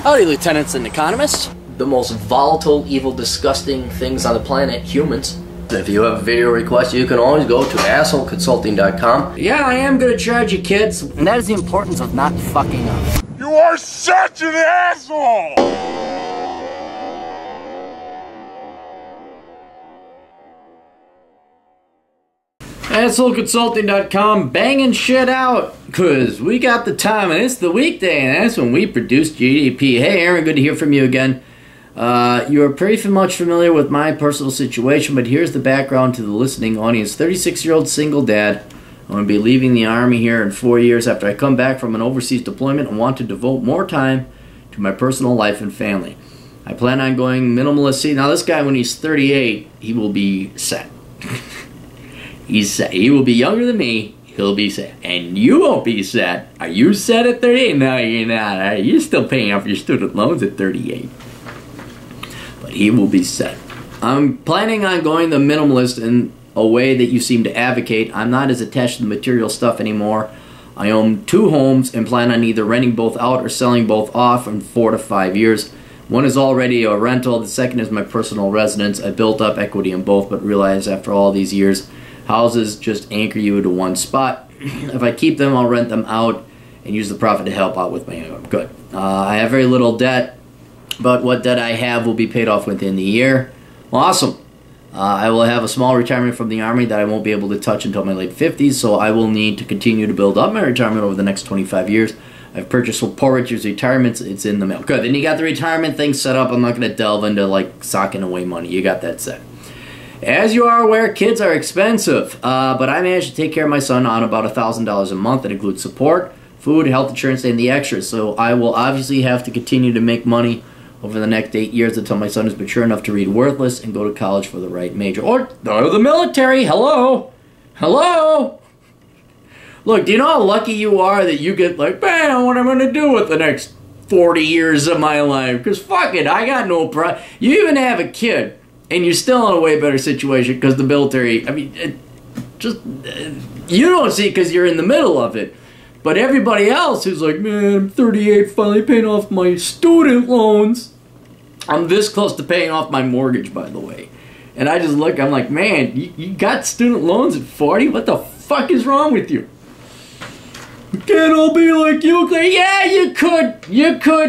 Howdy, lieutenants and economists. The most volatile, evil, disgusting things on the planet, humans. If you have a video request, you can always go to assholeconsulting.com. Yeah, I am gonna charge you, kids. And that is the importance of not fucking up. You are such an asshole! AssholeConsulting.com banging shit out, cause we got the time and it's the weekday and that's when we produce GDP. Hey Aaron, good to hear from you again. You are pretty much familiar with my personal situation, but here's the background to the listening audience. 36-year-old single dad. I'm going to be leaving the Army here in 4 years after I come back from an overseas deployment and want to devote more time to my personal life and family. I plan on going minimalist. See, now this guy, when he's 38, he will be set. He's set. He will be younger than me. He'll be set. And you won't be set. Are you set at 38? No, you're not. You're still paying off your student loans at 38. But he will be set. I'm planning on going the minimalist in a way that you seem to advocate. I'm not as attached to the material stuff anymore. I own 2 homes and plan on either renting both out or selling both off in 4 to 5 years. One is already a rental. The second is my personal residence. I built up equity in both, but realized after all these years, houses just anchor you to one spot. If I keep them, I'll rent them out and use the profit to help out with my income. Good. I have very little debt, but what debt I have will be paid off within the year. Awesome. I will have a small retirement from the Army that I won't be able to touch until my late 50s, so I will need to continue to build up my retirement over the next 25 years. I've purchased Poor Richard's retirements. It's in the mail. Good. Then you got the retirement thing set up. I'm not going to delve into, like, socking away money. You got that set. As you are aware, kids are expensive, but I managed to take care of my son on about $1,000 a month. That includes support, food, health insurance, and the extras. So I will obviously have to continue to make money over the next 8 years until my son is mature enough to read Worthless and go to college for the right major. Or go to the military. Hello? Hello? Look, do you know how lucky you are that you get like, man, what am I going to do with the next 40 years of my life? Because fuck it, I got no problem. You even have a kid. And you're still in a way better situation because the military, I mean, you don't see it because you're in the middle of it. But everybody else who's like, man, I'm 38, finally paying off my student loans. I'm this close to paying off my mortgage, by the way. And I just look, I'm like, man, you got student loans at 40? What the fuck is wrong with you? Can't all be like you. Yeah, you could,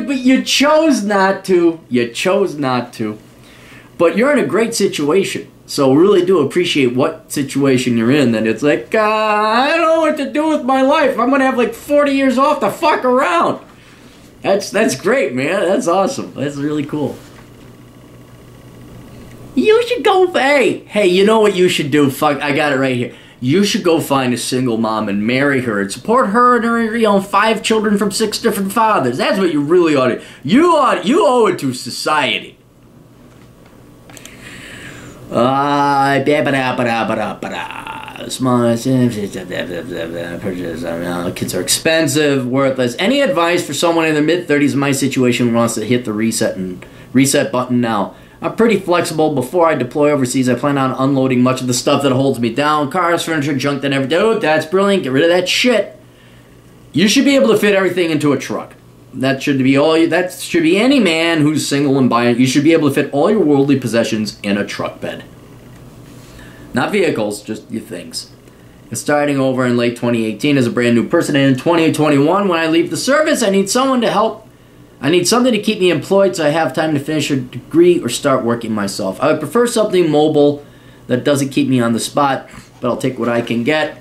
but you chose not to. You chose not to. But you're in a great situation, so really do appreciate what situation you're in, that it's like, I don't know what to do with my life. I'm going to have like 40 years off to fuck around. That's great, man. That's awesome. That's really cool. You should go, hey, you know what you should do? Fuck, I got it right here. You should go find a single mom and marry her and support her and her 5 children from 6 different fathers. That's what you really ought to do. You owe it to society. Small kids are expensive, worthless. Any advice for someone in their mid-30s in my situation who wants to hit the reset button now? I'm pretty flexible. Before I deploy overseas, I plan on unloading much of the stuff that holds me down. Cars, furniture, junk that never do. That's brilliant. Get rid of that shit. You should be able to fit everything into a truck. That should be any man who's single and buying. You should be able to fit all your worldly possessions in a truck bed. Not vehicles, just your things. And starting over in late 2018 as a brand new person, and in 2021 when I leave the service, I need someone to help. I need something to keep me employed so I have time to finish a degree or start working myself. I would prefer something mobile that doesn't keep me on the spot, but I'll take what I can get.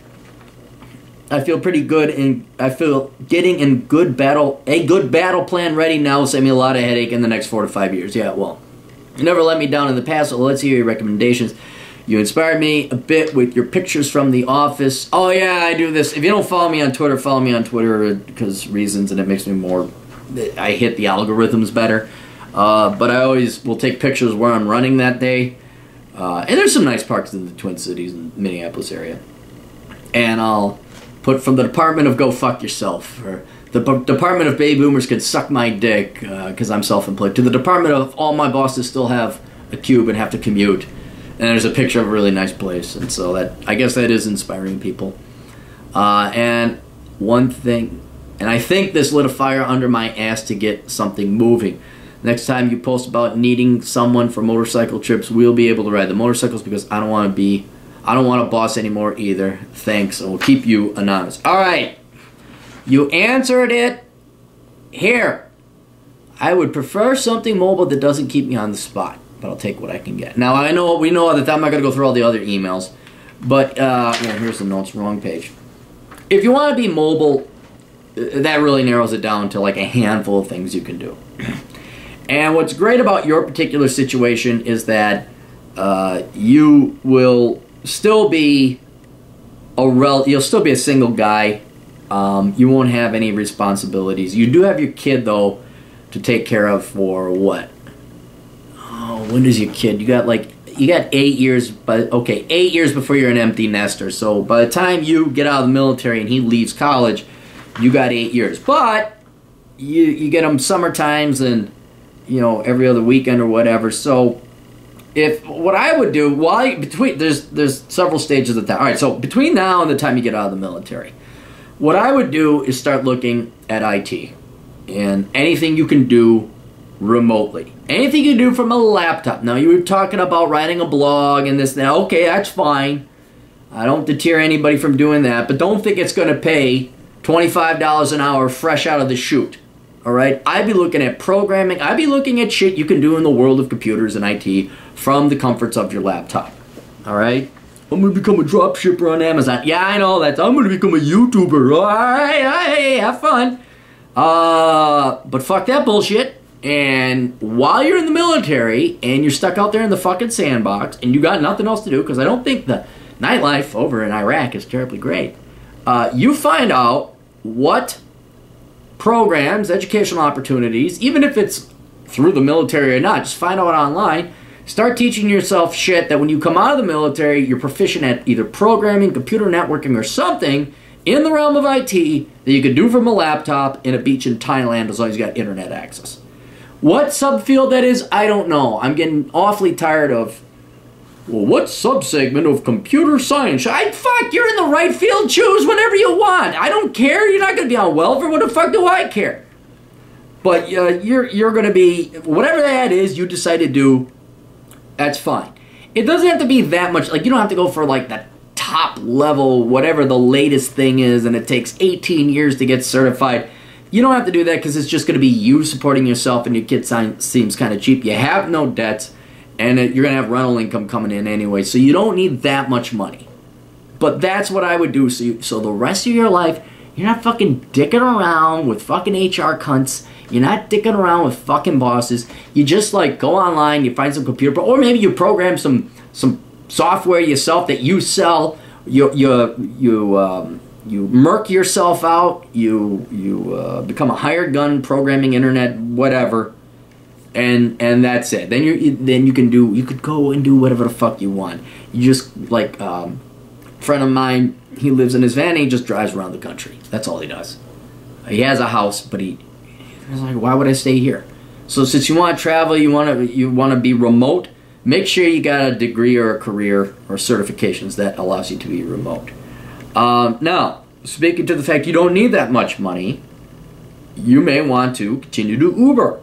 I feel pretty good, and I feel getting a good battle plan ready now will save me a lot of headache in the next 4 to 5 years. Yeah, well, you never let me down in the past, so let's hear your recommendations. You inspired me a bit with your pictures from the office. Oh yeah, I do this. If you don't follow me on Twitter, follow me on Twitter because reasons, and it makes me more. I hit the algorithms better. But I always will take pictures where I'm running that day. And there's some nice parks in the Twin Cities and Minneapolis area. And I'll put from the Department of Go Fuck Yourself, or the Department of Baby Boomers Can Suck My Dick, because I'm self-employed, to the Department of all my bosses still have a cube and have to commute. And there's a picture of a really nice place, and so that, I guess that is inspiring people. And one thing And I think this lit a fire under my ass to get something moving. Next time you post about needing someone for motorcycle trips, we'll be able to ride the motorcycles because I don't want to boss anymore either. Thanks, and we'll keep you anonymous. All right, you answered it. Here, I would prefer something mobile that doesn't keep me on the spot, but I'll take what I can get. Now we know that I'm not going to go through all the other emails, but here's the notes, wrong page. If you want to be mobile, that really narrows it down to like a handful of things you can do. And what's great about your particular situation is that you will still be you'll still be a single guy. You won't have any responsibilities. You do have your kid though to take care of for what? Oh, when is your kid? You got 8 years, but okay, 8 years before you're an empty nester. So by the time you get out of the military and he leaves college, you got 8 years. But you get them summer times and every other weekend or whatever. So what I would do there's several stages of time. All right, so between now and the time you get out of the military, what I would do is start looking at IT and anything you can do remotely. Anything you do from a laptop. Now, you were talking about writing a blog and this and that. Okay, that's fine. I don't deter anybody from doing that, but don't think it's going to pay $25 an hour fresh out of the chute. All right? I'd be looking at programming. I'd be looking at shit you can do in the world of computers and IT from the comforts of your laptop. All right? I'm going to become a drop shipper on Amazon. Yeah, I know that. I'm going to become a YouTuber. All right, hey, have fun. But fuck that bullshit. And while you're in the military and you're stuck out there in the fucking sandbox and you got nothing else to do, because I don't think the nightlife over in Iraq is terribly great, you find out what programs, educational opportunities, even if it's through the military or not, just find out online. Start teaching yourself shit that when you come out of the military, you're proficient at either programming, computer networking, or something in the realm of IT that you could do from a laptop in a beach in Thailand as long as you got internet access. What subfield that is, I don't know. I'm getting awfully tired of, well, what subsegment of computer science? Fuck, you're in the right field. Choose whatever you want. I don't care. You're not going to be on welfare. What the fuck do I care? But you're going to be, whatever that is you decide to do, that's fine. It doesn't have to be that much. Like, you don't have to go for like the top level, whatever the latest thing is, and it takes 18 years to get certified. You don't have to do that because it's just going to be you supporting yourself and your kid seems kind of cheap. You have no debts, and you're going to have rental income coming in anyway, so you don't need that much money. But that's what I would do. So the rest of your life, you're not fucking dicking around with fucking HR cunts. You're not dicking around with fucking bosses. You just like go online, you find some computer, or maybe you program some software yourself that you sell. You murk yourself out. You become a hired gun programming internet whatever, and that's it. Then you could go and do whatever the fuck you want. You just like a friend of mine. He lives in his van and he just drives around the country. That's all he does. He has a house, but he's like, why would I stay here? So since you want to travel, you want to be remote, make sure you got a degree or a career or certifications that allows you to be remote. Now, speaking to the fact you don't need that much money, you may want to continue to Uber.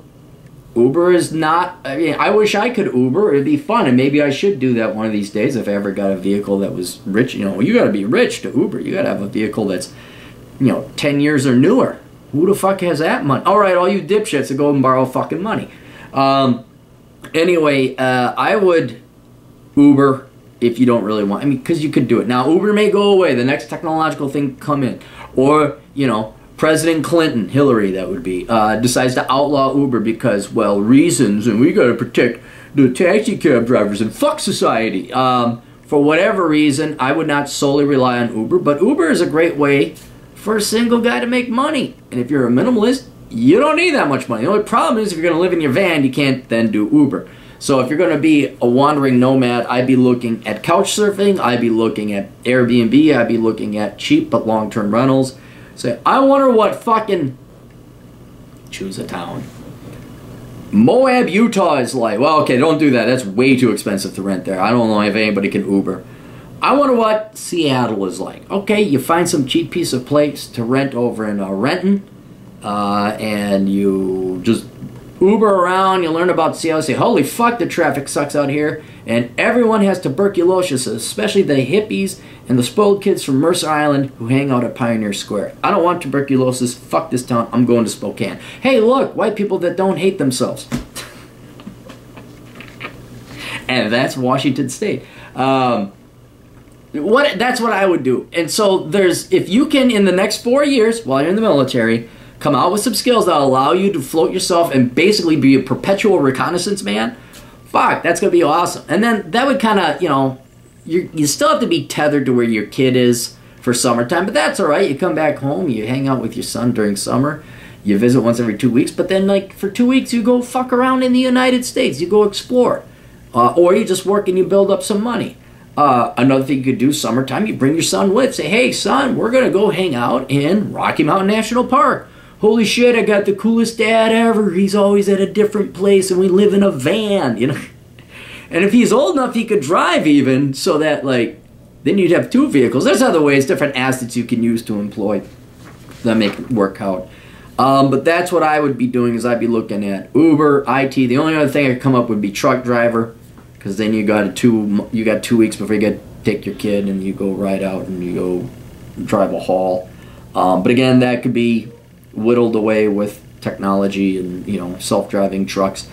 Uber is not, I mean, I wish I could Uber. It'd be fun, and maybe I should do that one of these days if I ever got a vehicle that was rich. You got to be rich to Uber. You got to have a vehicle that's, 10 years or newer. Who the fuck has that money? All right, all you dipshits that go and borrow fucking money. Anyway, I would Uber if you don't really want. I mean, because you could do it. Now, Uber may go away. The next technological thing come in. Or, President Clinton, Hillary, that would be, decides to outlaw Uber because, well, reasons, and we got to protect the taxi cab drivers and fuck society. For whatever reason, I would not solely rely on Uber, but Uber is a great way for a single guy to make money. And if you're a minimalist, you don't need that much money. The only problem is if you're going to live in your van, you can't then do Uber. So if you're going to be a wandering nomad, I'd be looking at couch surfing, I'd be looking at Airbnb, I'd be looking at cheap but long-term rentals. Say, I wonder what fucking, choose a town, Moab, Utah is like. Well, okay, don't do that. That's way too expensive to rent there. I don't know if anybody can Uber. I wonder what Seattle is like. Okay, you find some cheap piece of place to rent over in Renton, and you just Uber around, you learn about Seattle, say, holy fuck, the traffic sucks out here, and everyone has tuberculosis, especially the hippies and the spoiled kids from Mercer Island who hang out at Pioneer Square. I don't want tuberculosis, fuck this town, I'm going to Spokane. Hey, look, white people that don't hate themselves. And that's Washington State. That's what I would do. And so if you can, in the next 4 years, while you're in the military, come out with some skills that allow you to float yourself and basically be a perpetual reconnaissance man, fuck, that's going to be awesome. And then that would kind of, you still have to be tethered to where your kid is for summertime, but that's all right. You come back home, you hang out with your son during summer, you visit once every 2 weeks, but then like for 2 weeks you go fuck around in the United States, you go explore. Or you just work and you build up some money. Another thing you could do summertime, you bring your son with. Say, hey son, we're going to go hang out in Rocky Mountain National Park. Holy shit, I got the coolest dad ever. He's always at a different place and we live in a van, And if he's old enough, he could drive even, so that, then you'd have 2 vehicles. There's other ways, different assets you can use to employ that make it work out. But that's what I would be doing, is I'd be looking at Uber, IT. The only other thing I could come up would be truck driver, because then you got 2 weeks before you take your kid and you go ride out and you go drive a haul. But again, that could be whittled away with technology and self-driving trucks.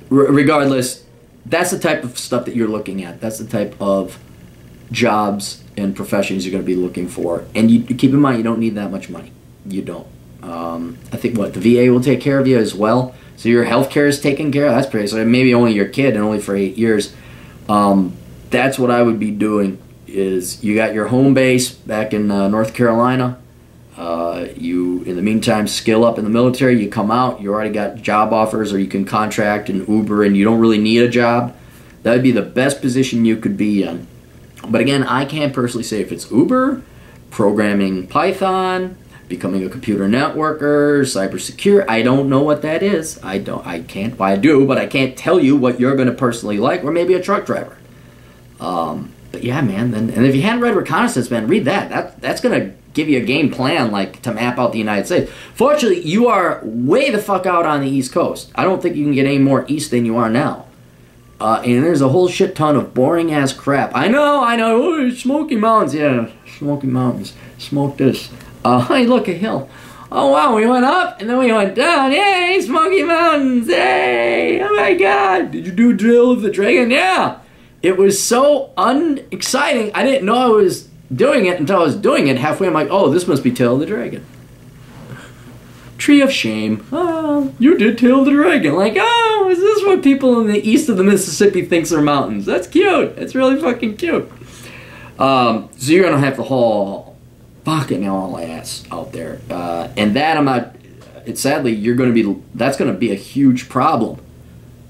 Regardless, that's the type of stuff that you're looking at. That's the type of jobs and professions you're going to be looking for. And you keep in mind, you don't need that much money. You don't. I think the VA will take care of you as well. So your health care is taken care of. That's pretty. So maybe only your kid and only for 8 years. That's what I would be doing. Is you got your home base back in North Carolina. You, in the meantime, skill up in the military. You come out, you already got job offers, or you can contract and Uber, and you don't really need a job. That would be the best position you could be in. But again, I can't personally say if it's Uber, programming Python, becoming a computer networker, cybersecurity. I don't know what that is. I can't. Well, I do, but I can't tell you what you're going to personally like, or maybe a truck driver. But yeah, man. And if you hadn't read Reconnaissance, man, read that. That's going to give you a game plan, to map out the United States. Fortunately, you are way the fuck out on the East Coast. I don't think you can get any more east than you are now. And there's a whole shit ton of boring ass crap. I know. Oh, Smoky Mountains. Yeah, Smoky Mountains. Smoke this. Hey, look, a hill. Oh, wow, we went up, and then we went down. Yay, Smoky Mountains. Hey, oh my God. Did you do Drill of the Dragon? Yeah. It was so unexciting. I didn't know I was doing it until I was doing it. Halfway, I'm like, oh, this must be Tail of the Dragon. Tree of Shame. Oh, you did Tail of the Dragon. Oh, is this what people in the east of the Mississippi thinks are mountains? That's cute. That's really fucking cute. So you're going to have to haul fucking all ass out there. And that I'm not... sadly, that's going to be a huge problem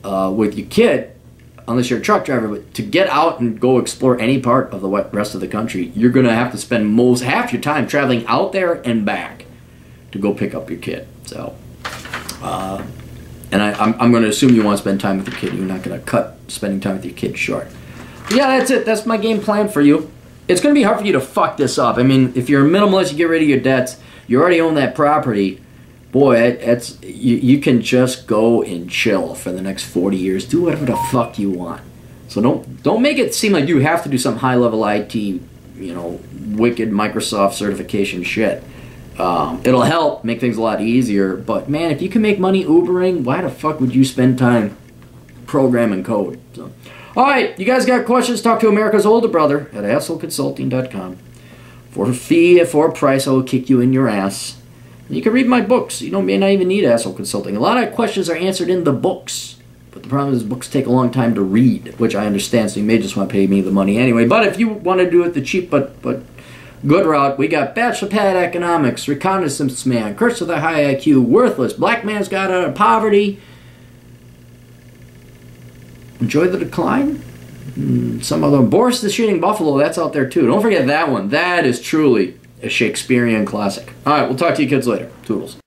with your kid, unless you're a truck driver. But to get out and go explore any part of the rest of the country, you're going to have to spend half your time traveling out there and back to go pick up your kid. So, and I'm going to assume you want to spend time with your kid. You're not going to cut spending time with your kid short. But yeah, that's it. That's my game plan for you. It's going to be hard for you to fuck this up. I mean, if you're a minimalist, you get rid of your debts, you already own that property, boy, you can just go and chill for the next 40 years. Do whatever the fuck you want. So don't make it seem like you have to do some high-level IT, wicked Microsoft certification shit. It'll help make things a lot easier, but man, if you can make money Ubering, why the fuck would you spend time programming code? So, alright, you guys got questions? Talk to America's older brother at assholeconsulting.com. For a fee, for a price, I will kick you in your ass. And you can read my books. You may not even need Asshole Consulting. A lot of questions are answered in the books, but the problem is books take a long time to read, which I understand, so you may just want to pay me the money anyway. But if you want to do it the cheap but good route, we got Bachelor Pad Economics, Reconnaissance Man, Curse of the High IQ, Worthless, Black Man's Got Out of Poverty, Enjoy the Decline, some other, Boris the Shitting Buffalo, that's out there too. Don't forget that one. That is truly a Shakespearean classic. Alright, we'll talk to you kids later. Toodles.